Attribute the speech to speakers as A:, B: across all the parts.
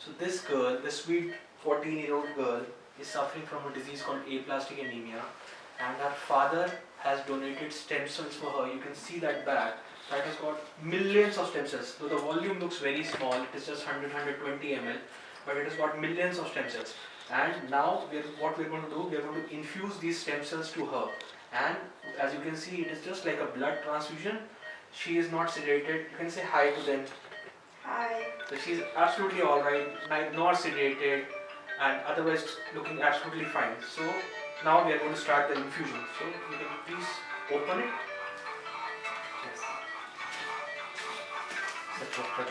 A: So this girl, this sweet 14-year-old girl, is suffering from a disease called aplastic anemia, and her father has donated stem cells for her. You can see that bag that has got millions of stem cells. Though the volume looks very small, it is just 120 ml, but it has got millions of stem cells. And now what we're going to do, we're going to infuse these stem cells to her. And as you can see, it is just like a blood transfusion. She is not sedated. You can say hi to them.
B: Hi.
A: So she's absolutely alright, not sedated, and otherwise looking absolutely fine. So now we are going to start the infusion. So you can please open it. Yes. That's what.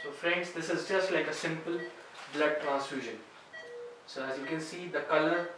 A: So friends, this is just like a simple blood transfusion. So as you can see, the color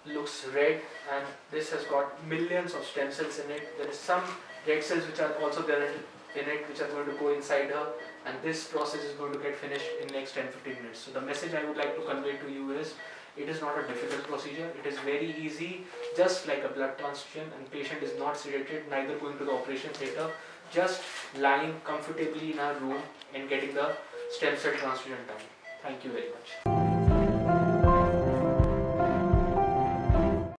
A: looks red, and this has got millions of stem cells in it. There is some red cells which are also there in it, which are going to go inside her, and this process is going to get finished in next 10-15 minutes. So the message I would like to convey to you is, it is not a difficult procedure. It is very easy, just like a blood transfusion, and patient is not sedated, neither going to the operation theatre, just lying comfortably in our room and getting the stem cell transfusion done. Thank you very much.